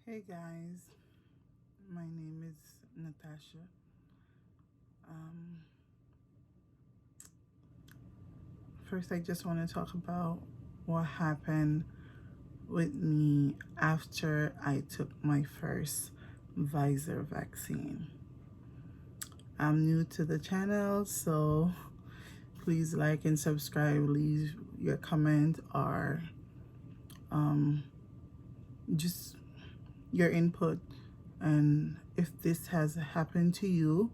Hey guys, my name is Natasha. Um, First, I just want to talk about what happened with me after I took my first Pfizer vaccine. I'm new to the channel, so please like and subscribe, leave your comment or just your input. And if this has happened to you,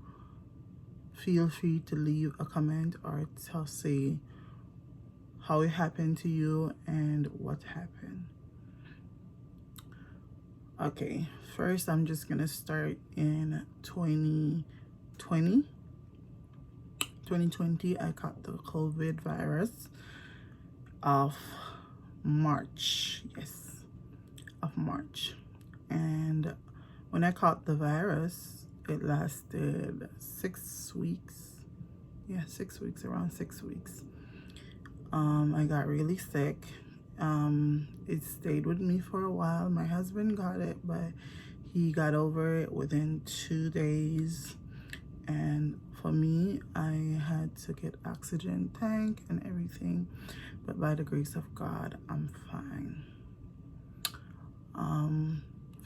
feel free to leave a comment or to say how it happened to you and what happened. Okay, first I'm just gonna start in 2020. 2020, I caught the COVID virus of March. Yes, of March. And when I caught the virus, it lasted 6 weeks. Yeah, 6 weeks, around 6 weeks. I got really sick. It stayed with me for a while. My husband got it, but he got over it within 2 days. And for me, I had to get oxygen tank and everything. But by the grace of God, I'm fine.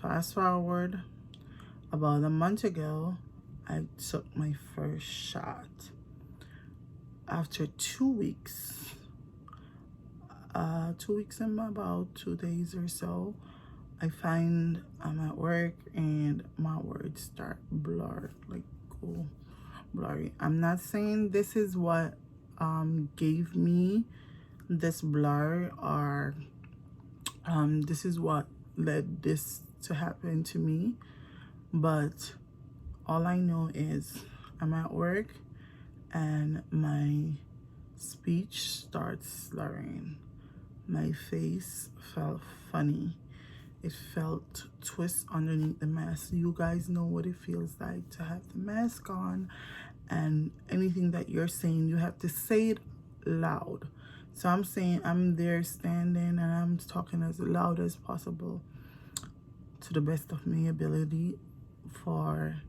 Fast forward, about a month ago, I took my first shot. After 2 weeks, 2 weeks and about 2 days or so, I find I'm at work and my words start blurred, like go blurry. I'm not saying this is what gave me this blur or this is what led this to happen to me, but all I know is I'm at work and my speech starts slurring. My face felt funny. It felt twist underneath the mask. You guys know what it feels like to have the mask on, and anything that you're saying, you have to say it loud. So I'm saying I'm there standing and I'm talking as loud as possible to the best of my ability for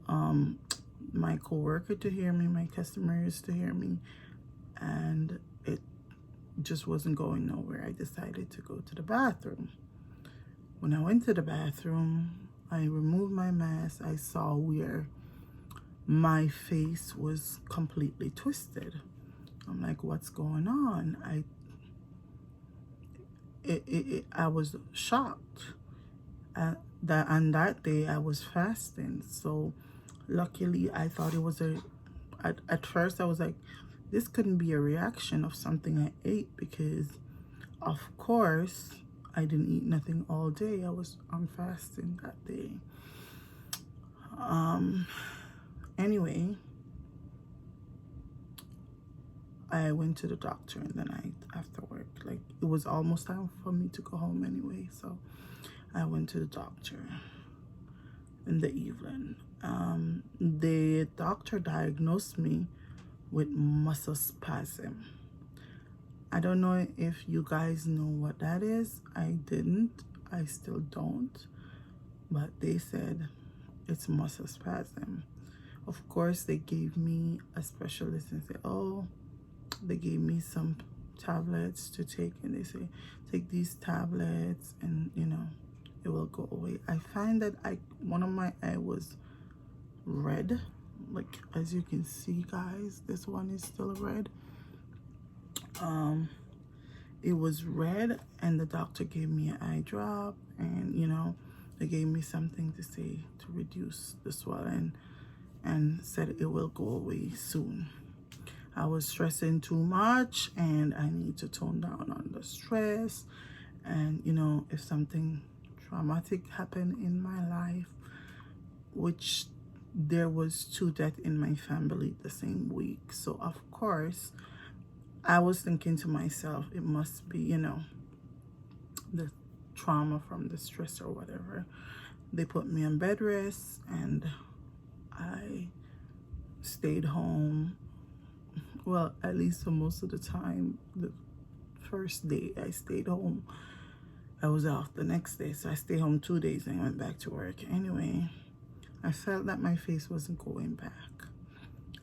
my coworker to hear me, my customers to hear me, and it just wasn't going nowhere. I decided to go to the bathroom. When I went to the bathroom, I removed my mask. I saw where my face was completely twisted. I'm like, what's going on? I was shocked. On that day, I was fasting. So luckily, I thought it was at first I was like, this couldn't be a reaction of something I ate, because of course I didn't eat nothing all day. I was on fasting that day. Anyway, I went to the doctor in the night after work. Like, it was almost time for me to go home anyway, so I went to the doctor in the evening. The doctor diagnosed me with muscle spasm. I don't know if you guys know what that is. I didn't. I still don't. But they said it's muscle spasm. Of course, they gave me a specialist and said, oh, they gave me some tablets to take, and they say, take these tablets and, it will go away. I find that one of my eye was red. Like, as you can see, guys, this one is still red. It was red, and the doctor gave me an eye drop, and they gave me something to say to reduce the swelling, and said it will go away soon. I was stressing too much, and I need to tone down on the stress. And if something traumatic happened in my life, which there was 2 deaths in my family the same week, so of course I was thinking to myself, it must be, the trauma from the stress or whatever. They put me on bed rest, and I stayed home. Well, at least for most of the time. The first day I stayed home, I was off the next day, so I stayed home 2 days and went back to work. Anyway, I felt that my face wasn't going back.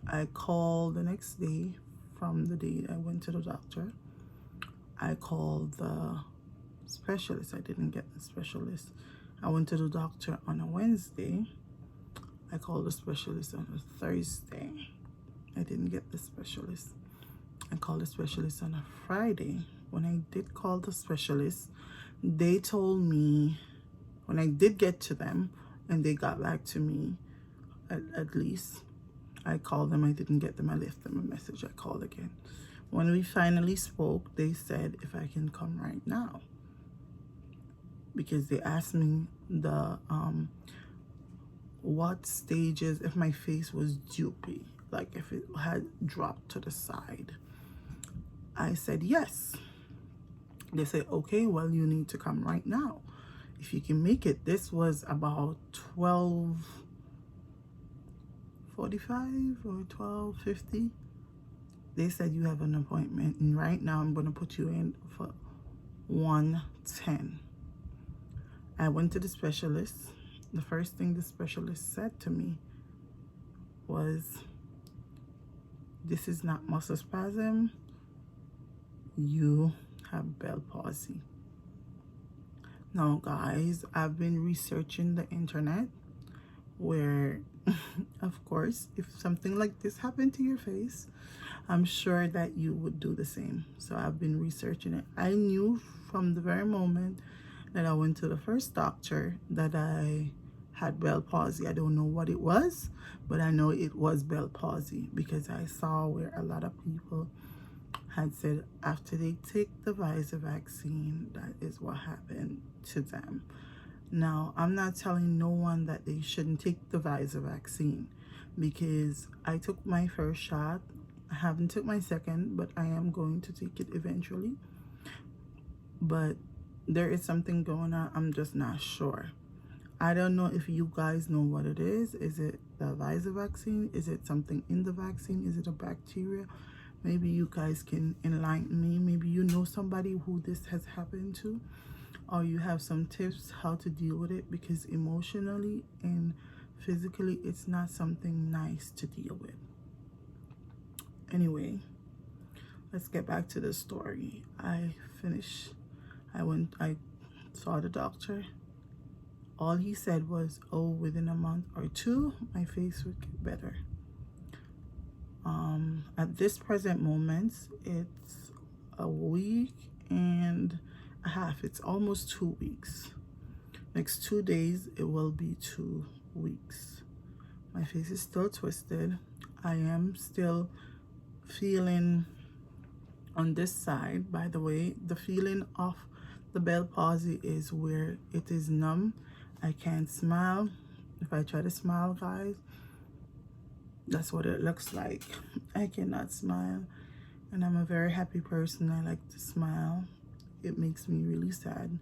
I called the next day from the day I went to the doctor. I called the specialist. I didn't get the specialist. I went to the doctor on a Wednesday. I called the specialist on a Thursday. I didn't get the specialist. I called the specialist on a Friday. When I did call the specialist, they told me, when I did get to them and they got back to me, at least, I called them, I didn't get them, I left them a message, I called again. When we finally spoke, they said if I can come right now. Because they asked me the what stages, if my face was droopy, like if it had dropped to the side. I said yes. They said, okay, well, you need to come right now if you can make it. This was about 12:45 or 12:50. They said you have an appointment, and right now I'm going to put you in for 1:10. I went to the specialist. The first thing the specialist said to me was, this is not muscle spasm, you have Bell palsy. Now guys, I've been researching the internet where of course, if something like this happened to your face, I'm sure that you would do the same. So I've been researching it. I knew from the very moment that I went to the first doctor that I had Bell palsy. I don't know what it was, but I know it was Bell palsy because I saw where a lot of people had said after they take the Pfizer vaccine, that is what happened to them. Now, I'm not telling no one that they shouldn't take the Pfizer vaccine because I took my first shot. I haven't took my second, but I am going to take it eventually. But there is something going on. I'm just not sure. I don't know if you guys know what it is. Is it the Pfizer vaccine? Is it something in the vaccine? Is it a bacteria? Maybe you guys can enlighten me. Maybe you know somebody who this has happened to, or you have some tips how to deal with it, because emotionally and physically it's not something nice to deal with. Anyway, let's get back to the story. I saw the doctor. All he said was, oh, within a month or two my face would get better. At this present moment, it's a week and a half. It's almost 2 weeks. Next 2 days it will be 2 weeks. My face is still twisted. I am still feeling on this side. By the way, the feeling of the Bell palsy is where it is numb. I can't smile. If I try to smile, guys, that's what it looks like. I cannot smile, and I'm a very happy person. I like to smile. It makes me really sad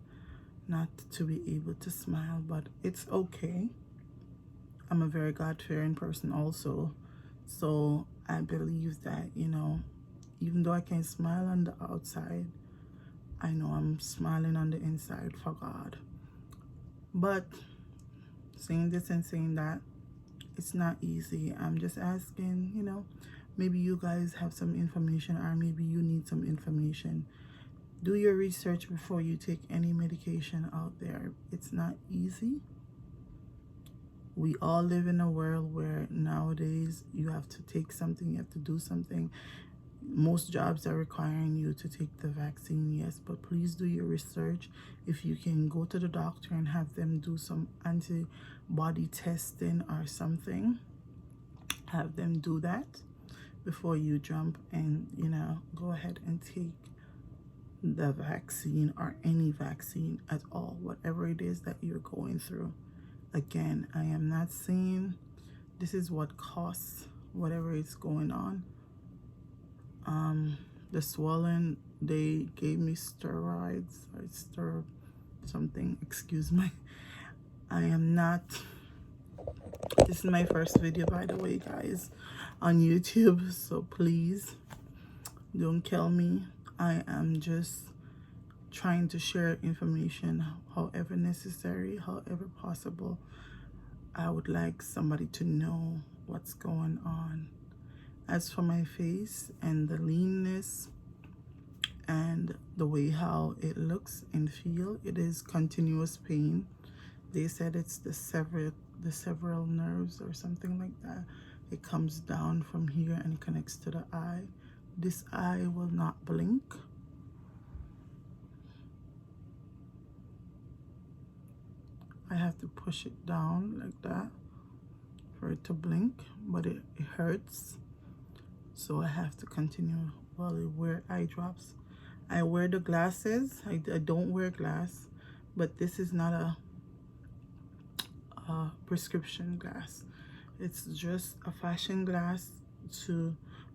not to be able to smile, but it's okay. I'm a very God-fearing person also, so I believe that, you know, even though I can't smile on the outside, I know I'm smiling on the inside for God. But saying this and saying that, it's not easy. I'm just asking, you know, maybe you guys have some information, or maybe you need some information. Do your research before you take any medication out there. It's not easy. We all live in a world where nowadays you have to take something, you have to do something. Most jobs are requiring you to take the vaccine, yes, but please do your research. If you can go to the doctor and have them do some antibody testing or something, have them do that before you jump and, you know, go ahead and take the vaccine, or any vaccine at all, whatever it is that you're going through. Again, I am not saying this is what costs whatever is going on. The swelling, they gave me steroids or something, excuse me. I am not, this is my first video, by the way, guys, on YouTube, so please don't kill me. I am just trying to share information however necessary, however possible. I would like somebody to know what's going on. As for my face and the leanness and the way how it looks and feel, it is continuous pain. They said it's the several nerves or something like that. It comes down from here and connects to the eye. This eye will not blink. I have to push it down like that for it to blink, but it hurts. So I have to continue. Well, I wear eye drops. I wear the glasses. I don't wear glass, but this is not a prescription glass. It's just a fashion glass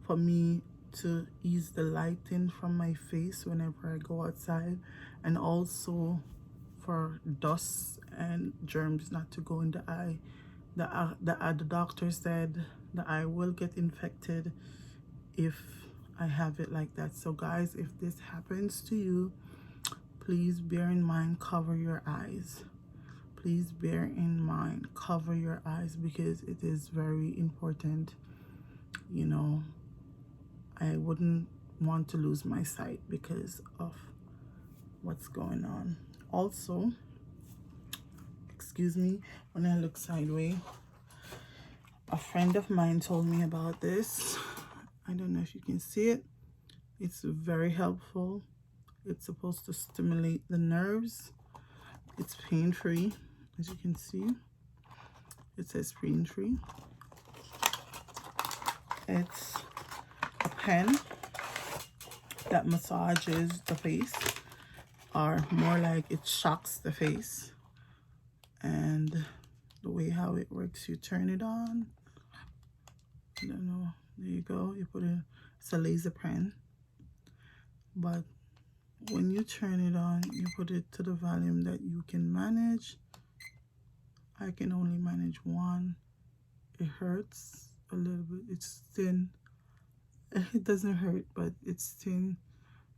for me to ease the lighting from my face whenever I go outside, and also for dust and germs not to go in the eye. The doctor said the eye will get infected if I have it like that. So guys, if this happens to you, please bear in mind, cover your eyes. Please bear in mind, cover your eyes, because it is very important. You know, I wouldn't want to lose my sight because of what's going on. Also, excuse me, when I look sideways, a friend of mine told me about this. I don't know if you can see it. It's very helpful. It's supposed to stimulate the nerves. It's pain-free, as you can see. It says pain-free. It's a pen that massages the face, or more like it shocks the face. And the way how it works, you turn it on. I don't know. There you go. You put it. It's a laser pen. But when you turn it on, you put it to the volume that you can manage. I can only manage one. It hurts a little bit. It's thin. It doesn't hurt, but it's thin.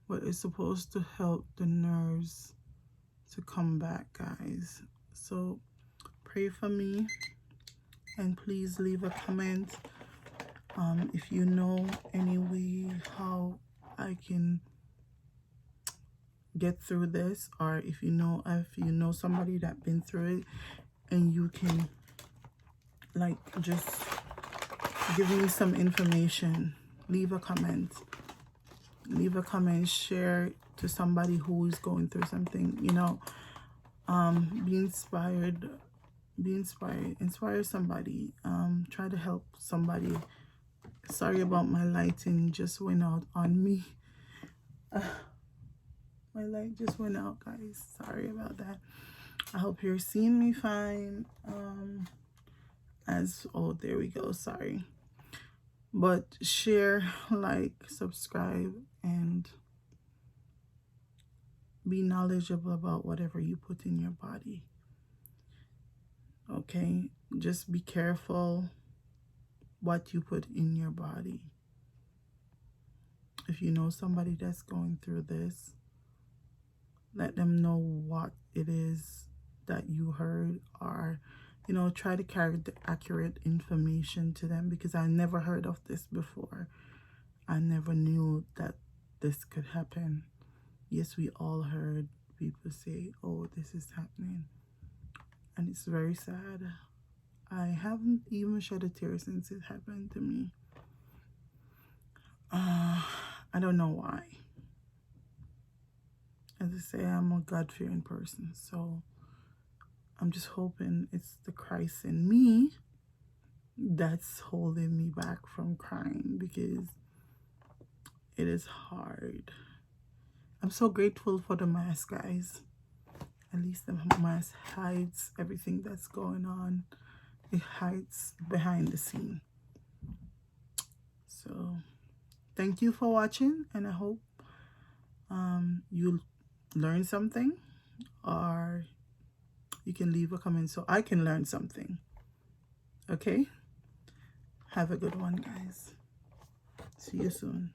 But it's supposed to help the nerves to come back, guys. So pray for me, and please leave a comment if you know any way how I can get through this, or if you know somebody that been through it, and you can like just give me some information. Leave a comment, share to somebody who is going through something, you know. Be inspired, inspire somebody. Try to help somebody. Sorry about my lighting, just went out on me. My light just went out, guys. Sorry about that. I hope you're seeing me fine. Oh, there we go. Sorry. But share, like, subscribe, and be knowledgeable about whatever you put in your body. Okay? Just be careful what you put in your body. If you know somebody that's going through this, let them know what it is that you heard, or, you know, try to carry the accurate information to them, because I never heard of this before. I never knew that this could happen. Yes, we all heard people say, oh, this is happening, and it's very sad. I haven't even shed a tear since it happened to me. I don't know why. As I say, I'm a God-fearing person, so I'm just hoping it's the Christ in me that's holding me back from crying, because it is hard. I'm so grateful for the mask, guys. At least the mask hides everything that's going on. It hides behind the scene. So thank you for watching, and I hope you learn something, or you can leave a comment so I can learn something. Okay? Have a good one, guys. See you soon.